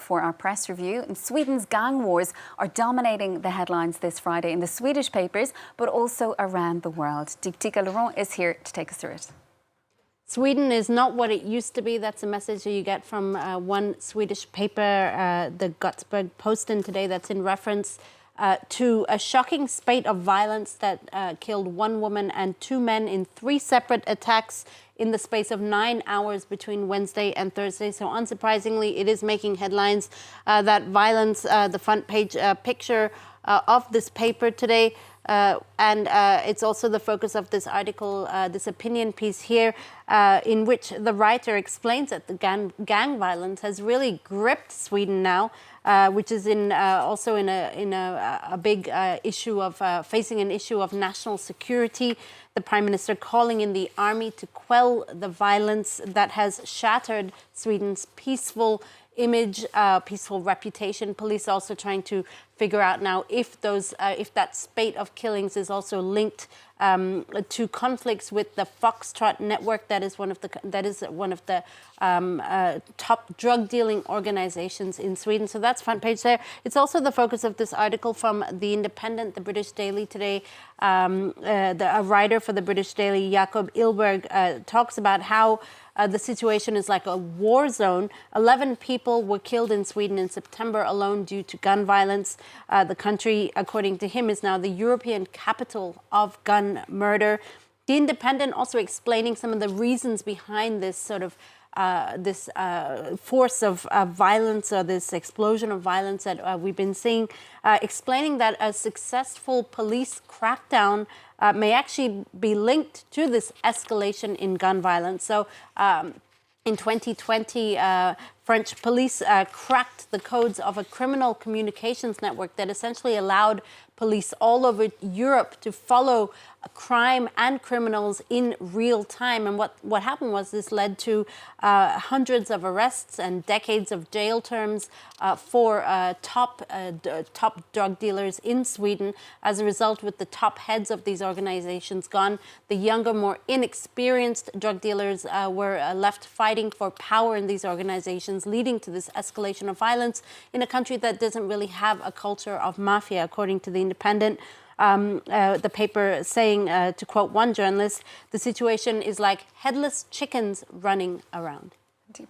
for our press review. And Sweden's gang wars are dominating the headlines this Friday in the Swedish papers, but also around the world. Deeptika Laurent is here to take us through it. Sweden is not what it used to be. That's a message that you get from one Swedish paper, the Göteborgs-Posten today, that's in reference to a shocking spate of violence that killed one woman and two men in three separate attacks in the space of 9 hours between Wednesday and Thursday. So unsurprisingly, it is making headlines. That violence, the front page picture of this paper today, and it's also the focus of this article, this opinion piece here, in which the writer explains that the gang violence has really gripped Sweden now, which is also in a big issue of facing an issue of national security. The Prime Minister calling in the army to quell the violence that has shattered Sweden's peaceful image, peaceful reputation. Police also trying to figure out now if that spate of killings is also linked to conflicts with the Foxtrot network. That is one of the top drug dealing organizations in Sweden. So that's front page there. It's also the focus of this article from The Independent, the British Daily today. A writer for the British Daily, Jakob Ilberg, talks about how the situation is like a war zone. 11 people were killed in Sweden in September alone due to gun violence. The country, according to him, is now the European capital of gun murder. The Independent also explaining some of the reasons behind this sort of force of violence, or this explosion of violence that we've been seeing, explaining that a successful police crackdown may actually be linked to this escalation in gun violence. So in 2020, French police cracked the codes of a criminal communications network that essentially allowed police all over Europe to follow crime and criminals in real time. And what happened was this led to hundreds of arrests and decades of jail terms for top drug dealers in Sweden. As a result, with the top heads of these organizations gone, the younger, more inexperienced drug dealers were left fighting for power in these organizations, leading to this escalation of violence in a country that doesn't really have a culture of mafia, according to The Independent. The paper saying, to quote one journalist, the situation is like headless chickens running around.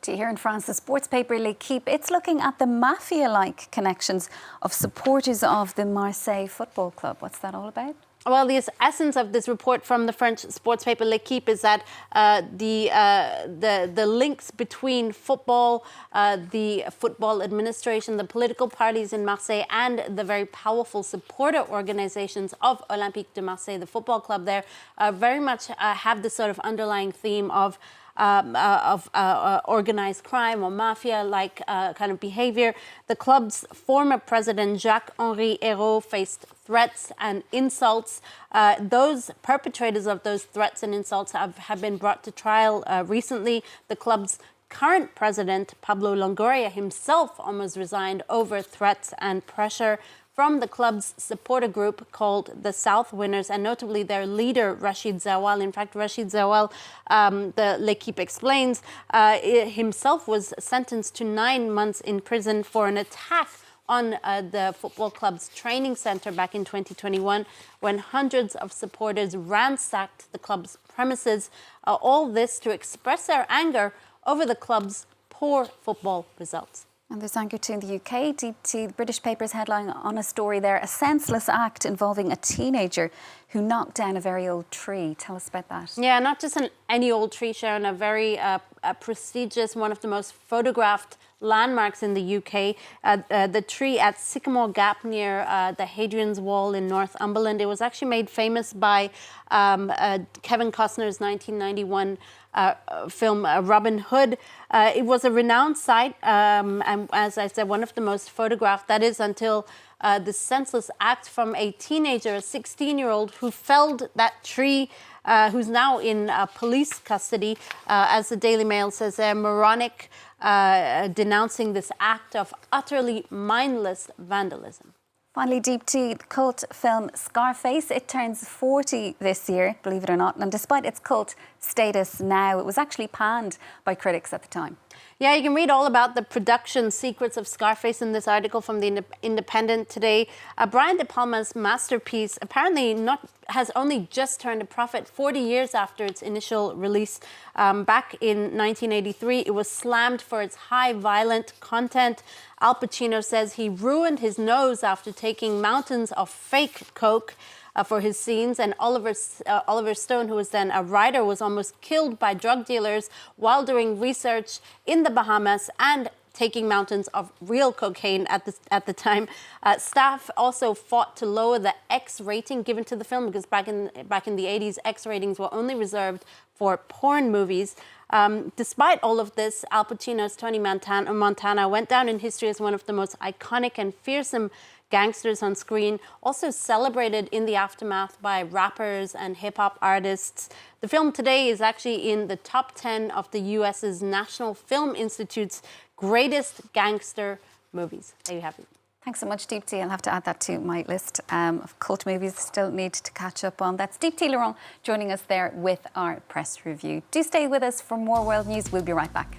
Here in France, the sports paper L'Equipe, it's looking at the mafia-like connections of supporters of the Marseille football club. What's that all about? Well, the essence of this report from the French sports paper L'Equipe is that the links between football, the football administration, the political parties in Marseille, and the very powerful supporter organizations of Olympique de Marseille, the football club there, very much have this sort of underlying theme of organized crime or mafia-like kind of behavior. The club's former president, Jacques-Henri Hérault, faced threats and insults. Those perpetrators of those threats and insults have been brought to trial recently. The club's current president, Pablo Longoria, himself almost resigned over threats and pressure from the club's supporter group called the South Winners, and notably their leader, Rachid Zawal. In fact, Rachid Zawal, the L'Equipe explains, himself was sentenced to 9 months in prison for an attack on the football club's training center back in 2021, when hundreds of supporters ransacked the club's premises. All this to express their anger over the club's poor football results. And there's anger too in the UK. The British paper's headline on a story there, a senseless act involving a teenager who knocked down a very old tree. Tell us about that. Yeah, not just any old tree, Sharon, a very prestigious, one of the most photographed landmarks in the UK. The tree at Sycamore Gap near the Hadrian's Wall in Northumberland. It was actually made famous by Kevin Costner's 1991 film Robin Hood. It was a renowned site, and as I said, one of the most photographed. That is until the senseless act from a teenager, a 16-year-old, who felled that tree, who's now in police custody, as the Daily Mail says there, moronic, denouncing this act of utterly mindless vandalism. Finally, Deep Tea, the cult film Scarface, it turns 40 this year, believe it or not, and despite its cult status now, it was actually panned by critics at the time. Yeah, you can read all about the production secrets of Scarface in this article from the Independent today. Brian De Palma's masterpiece apparently has only just turned a profit 40 years after its initial release. Back in 1983, it was slammed for its high violent content. Al Pacino says he ruined his nose after taking mountains of fake coke for his scenes, and Oliver Stone, who was then a writer, was almost killed by drug dealers while doing research in the Bahamas and taking mountains of real cocaine at the time. Staff also fought to lower the X rating given to the film, because back in the 80s, X ratings were only reserved for porn movies. Despite all of this, Al Pacino's Tony Montana went down in history as one of the most iconic and fearsome gangsters on screen, also celebrated in the aftermath by rappers and hip-hop artists. The film today is actually in the top 10 of the US's National Film Institute's greatest gangster movies. There you have it. Thanks so much, Deepti. I'll have to add that to my list of cult movies I still need to catch up on. That's Deepti Laurent joining us there with our press review. Do stay with us for more world news. We'll be right back.